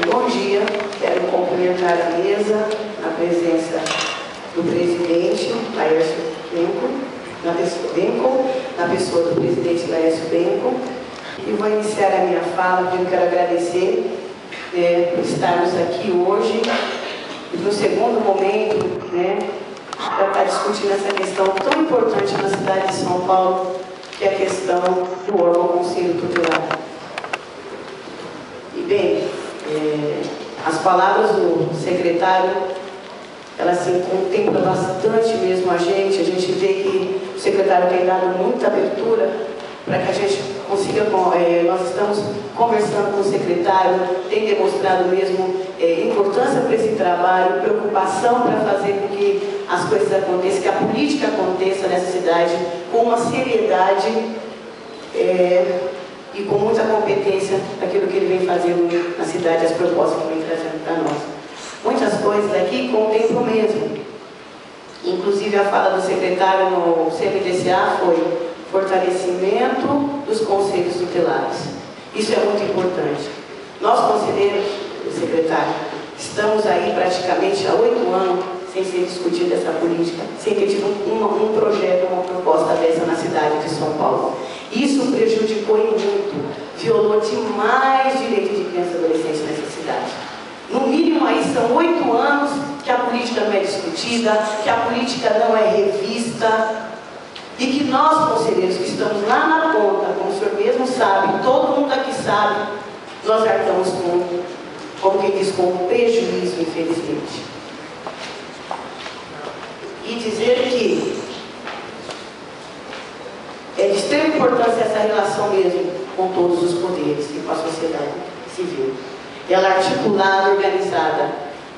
Bom dia, quero cumprimentar a mesa, na presença do presidente Laércio Benco, na pessoa do presidente Laércio Benco, e vou iniciar a minha fala, porque eu quero agradecer por estarmos aqui hoje, e no segundo momento, para estar discutindo essa questão tão importante na cidade de São Paulo, que é a questão do órgão Conselho Tutelar. E bem, as palavras do secretário, elas se contemplam bastante mesmo a gente vê que o secretário tem dado muita abertura para que a gente consiga, nós estamos conversando com o secretário, tem demonstrado mesmo importância para esse trabalho, preocupação para fazer com que as coisas aconteçam, que a política aconteça nessa cidade com uma seriedade e com muita competência daquilo que ele vem fazendo na cidade, as propostas que vem trazendo para nós. Muitas coisas aqui contemplam mesmo. Inclusive a fala do secretário no CMDCA foi fortalecimento dos conselhos tutelares. Isso é muito importante. Nós, conselheiros, secretário, estamos aí praticamente há 8 anos sem ser discutida essa política, sem ter tido um projeto, uma proposta dessa na cidade de São Paulo. Isso prejudicou e muito, violou demais direitos de criança e adolescente nessa cidade. No mínimo aí são 8 anos que a política não é discutida, que a política não é revista, e que nós, conselheiros, que estamos lá na ponta, como o senhor mesmo sabe, todo mundo aqui sabe, nós arcamos com, como quem diz, com um prejuízo, infelizmente. E dizer que é de extrema importância essa relação mesmo com todos os poderes e com a sociedade civil. Ela é articulada, organizada,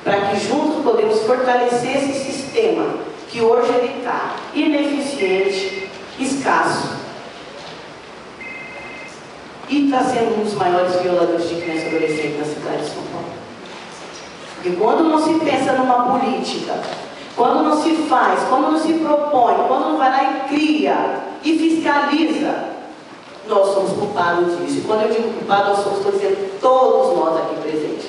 para que juntos podemos fortalecer esse sistema que hoje ele está ineficiente, escasso e está sendo um dos maiores violadores de criança e adolescente na cidade de São Paulo. Porque quando não se pensa numa política, quando não se faz, quando não se propõe, quando não vai lá e cria e fiscaliza, nós somos culpados disso. E quando eu digo culpado, nós somos, estou dizendo, todos nós aqui presentes.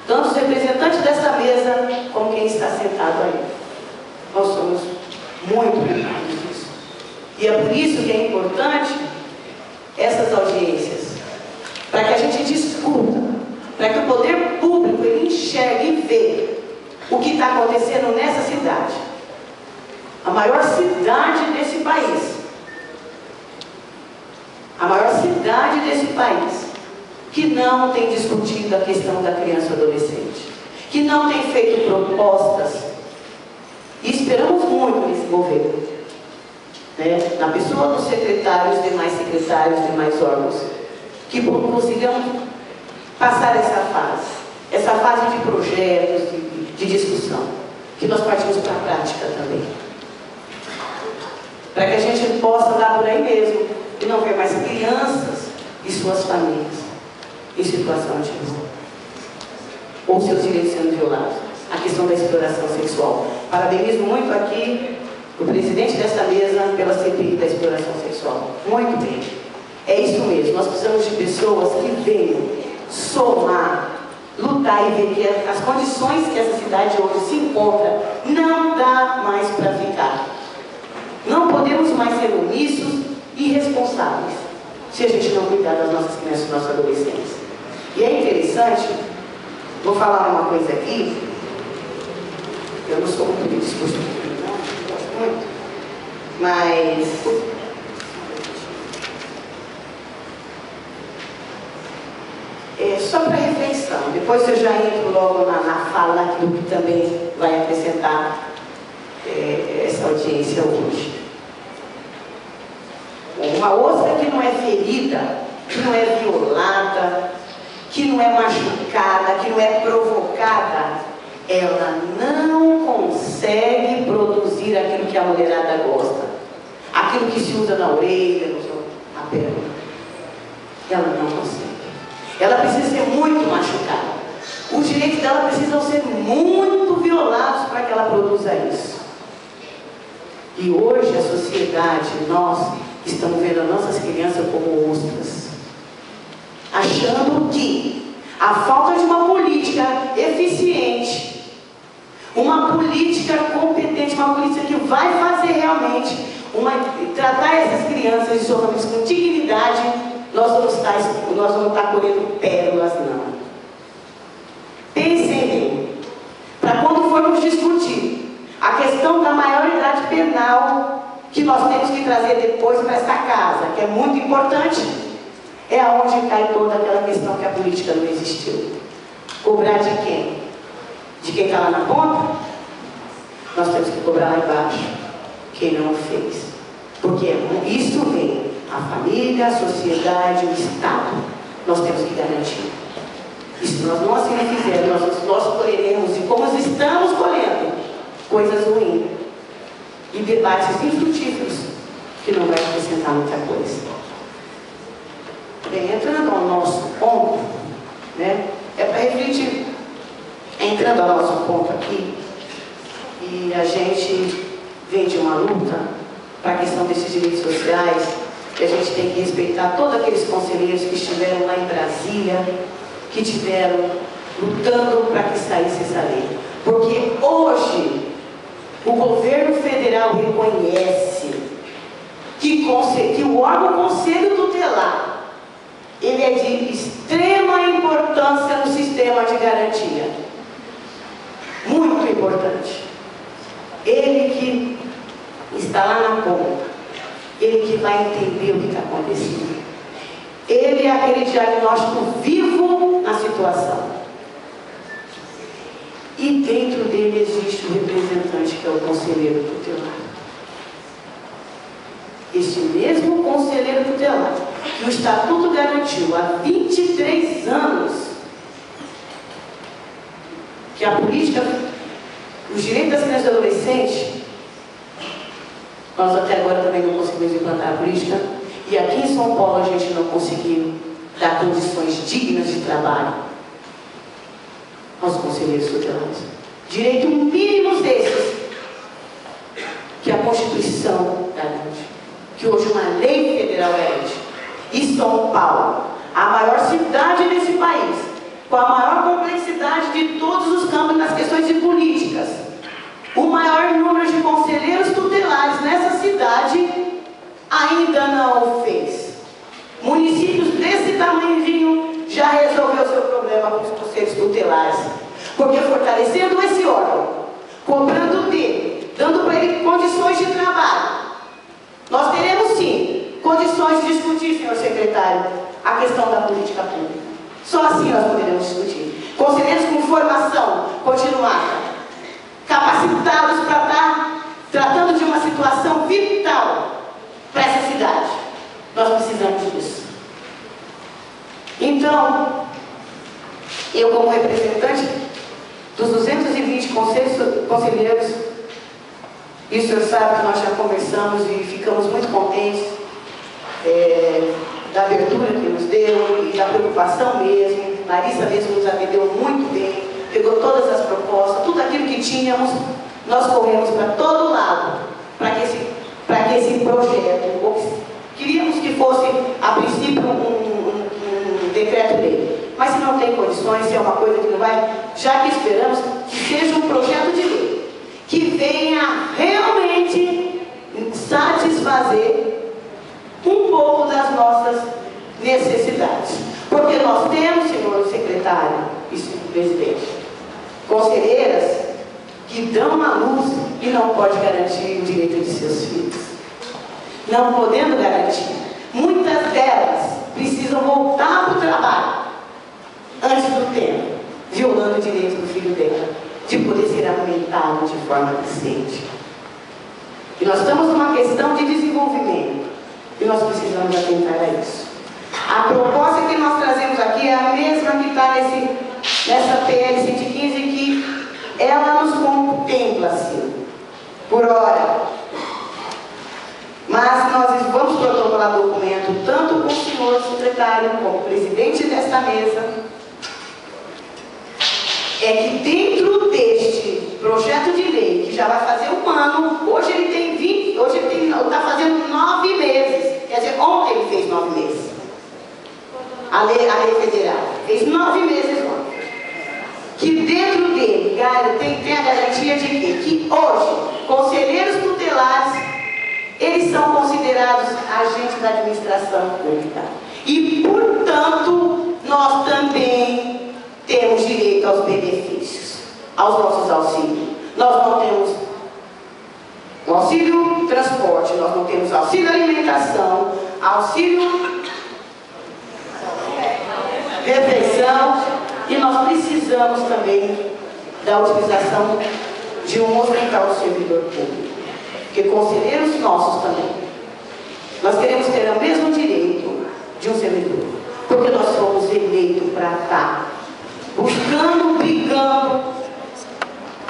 Tanto os representantes dessa mesa, como quem está sentado aí. Nós somos muito culpados disso. E é por isso que é importante essas audiências, para que a gente discuta, para que o poder público ele enxergue e veja o que está acontecendo nessa cidade. A maior cidade desse país. A maior cidade desse país, que não tem discutido a questão da criança e adolescente, que não tem feito propostas, e esperamos muito nesse governo, na pessoa dos secretários, demais secretários, demais órgãos, que consigamos passar essa fase de projetos, de discussão, que nós partimos para a prática também, para que a gente possa dar por aí mesmo e não ver mais crianças e suas famílias em situação de risco, ou seus direitos sendo violados. A questão da exploração sexual. Parabenizo muito aqui o presidente desta mesa pela CPI da exploração sexual. Muito bem. É isso mesmo. Nós precisamos de pessoas que venham somar, lutar e ver que as condições que essa cidade hoje se encontra não dá mais para ficar. Não podemos mais ser omissos e irresponsáveis se a gente não cuidar das nossas crianças e dos nossos adolescentes. E é interessante, vou falar uma coisa aqui, eu não sou muito de discurso, não gosto muito, mas só para reflexão, depois eu já entro logo na fala daquilo que também vai acrescentar essa audiência hoje. Uma ostra que não é ferida, que não é violada, que não é machucada, que não é provocada, ela não consegue produzir aquilo que a mulherada gosta. Aquilo que se usa na orelha, na perna. Ela não consegue. Ela precisa ser muito machucada. Os direitos dela precisam ser muito violados para que ela produza isso. E hoje a sociedade, nós estamos vendo as nossas crianças como ostras, achando que a falta de uma política política eficiente, uma política competente, uma política que vai fazer realmente tratar essas crianças e jovens com dignidade, nós vamos estar colhendo pérolas, não. Pensem bem, para quando formos discutir a questão da maioridade penal, que nós temos que trazer depois para esta casa, que é muito importante, é aonde cai toda aquela questão que a política não existiu. Cobrar de quem? De quem está lá na ponta? Nós temos que cobrar lá embaixo, quem não fez. Porque isso vem a família, a sociedade, o Estado. Nós temos que garantir. E se nós não assim fizermos, nós colheremos, e como estamos colhendo, coisas ruins. E debates infrutíferos, que não vai acrescentar muita coisa. Bem, entrando ao nosso ponto, né, é para refletir, entrando ao nosso ponto aqui, e a gente vem de uma luta para a questão desses direitos sociais, que a gente tem que respeitar todos aqueles conselheiros que estiveram lá em Brasília, que estiveram lutando para que saísse essa lei. Porque hoje o governo federal reconhece que o órgão Conselho Tutelar ele é de extrema importância no sistema de garantia. Muito importante. Ele que está lá na ponta, ele que vai entender o que está acontecendo. Ele é aquele diagnóstico vivo na situação. E dentro dele existe o representante, que é o conselheiro tutelar. Este mesmo conselheiro tutelar, que o Estatuto garantiu há 23 anos, que a política, os direitos das crianças e adolescentes, nós até agora também não conseguimos implantar a política, e aqui em São Paulo a gente não conseguiu dar condições dignas de trabalho aos conselheiros tutelares. Direitos mínimos desses que a Constituição garante, que hoje uma lei federal garante. E São Paulo, a maior cidade desse país, com a maior complexidade de todos os campos nas questões de políticas, o maior número de conselheiros tutelares nessa cidade ainda não o fez. Municípios desse tamanhozinho já resolveu o seu problema com os conselheiros tutelares, porque fortalecendo esse órgão, cobrando dele, dando para ele condições de trabalho, nós teremos sim condições de discutir, senhor secretário, a questão da política pública. Só assim nós poderemos discutir. Conselheiros com formação continuada, capacitados para estar tratando de uma situação vital para essa cidade. Nós precisamos disso. Então, eu como representante dos 220 conselheiros, e o senhor sabe que nós já conversamos e ficamos muito contentes da abertura que nos deu e da preocupação mesmo. Larissa mesmo nos atendeu muito bem, pegou todas as propostas, tudo aquilo que tínhamos, nós corremos para todo lado, para que esse projeto, queríamos que fosse, a princípio, um decreto-lei, mas se não tem condições, se é uma coisa que não vai, já que esperamos que seja um projeto de lei, que venha realmente satisfazer um pouco das nossas necessidades. Porque nós temos, senhor secretário e senhor presidente, conselheiras que dão a luz e não podem garantir o direito de seus filhos. Não podendo garantir, muitas delas precisam voltar para o trabalho antes do tempo, violando o direito do filho dela de poder ser alimentado de forma decente. E nós estamos numa questão de desenvolvimento e nós precisamos atentar a isso. A proposta que nós trazemos aqui é a mesma que está nessa PL 115, que ela nos contempla assim, por hora. Mas nós vamos protocolar documento tanto com o senhor secretário como o presidente desta mesa, é que dentro deste projeto de lei, que já vai fazer um ano, hoje ele está fazendo 9 meses, quer dizer, ontem ele fez 9 meses. A lei federal fez 9 meses ontem. que dentro dele tem a garantia de que hoje, conselheiros tutelares, eles são considerados agentes da administração pública. E, portanto, nós também temos direito aos benefícios, aos nossos auxílios. Nós não temos o auxílio transporte, nós não temos auxílio alimentação, auxílio refeição, e nós precisamos também da utilização de um hospital do servidor público, porque conselheiros nossos também, nós queremos ter o mesmo direito de um servidor, porque nós fomos eleitos para estar buscando, brigando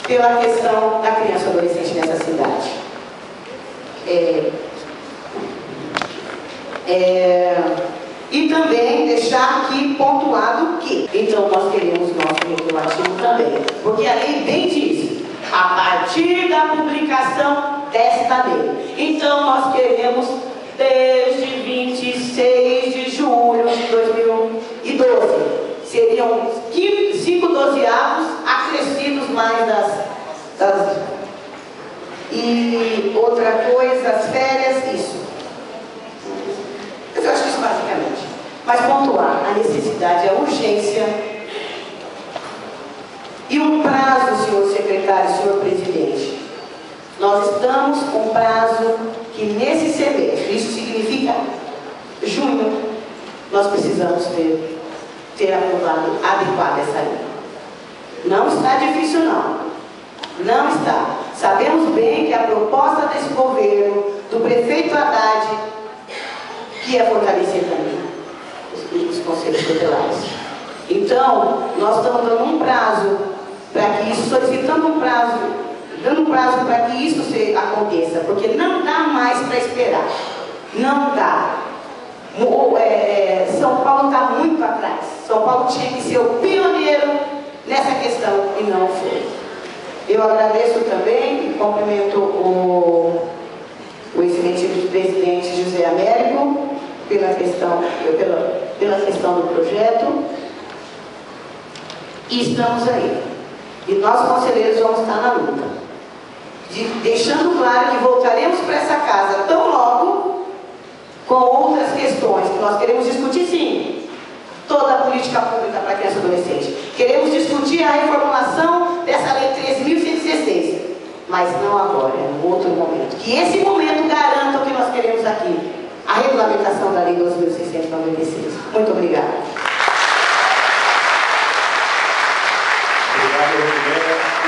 pela questão da criança e adolescente nessa cidade. E também deixar aqui pontuado que, então nós queremos nosso regulativo também, porque a lei bem diz, a partir da publicação desta lei. Então nós queremos desde 26 de julho de 2012, seriam 5 dozeavos acrescidos mais das... E outra coisa, as férias, isso. Eu acho que isso basicamente. Mas pontuar a necessidade, a urgência e um prazo, senhor secretário, senhor presidente. Nós estamos com prazo que nesse semestre, isso significa junho, nós precisamos ter aprovado adequado essa lei. Não está difícil não. Não está. Sabemos bem que a proposta desse governo, do prefeito Haddad, que é fortalecer também os conselhos tutelares. Então, nós estamos dando um prazo para que isso, solicitando um prazo, dando um prazo para que isso aconteça, porque não dá mais para esperar. Não dá. São Paulo está muito atrás. São Paulo tinha que ser o pioneiro nessa questão e não foi. Eu agradeço também e cumprimento o excelentíssimo presidente José Américo pela questão do projeto. E estamos aí. E nós, conselheiros, vamos estar na luta. Deixando claro que voltaremos para essa casa tão logo com outras questões que nós queremos discutir, sim. Toda a política pública para criança e adolescente. Queremos discutir a reformulação dessa lei 13.116, mas não agora, é um outro momento. Que esse momento garanta o que nós queremos aqui, a regulamentação da lei 12.696. Muito obrigada. Obrigado, Rodrigo.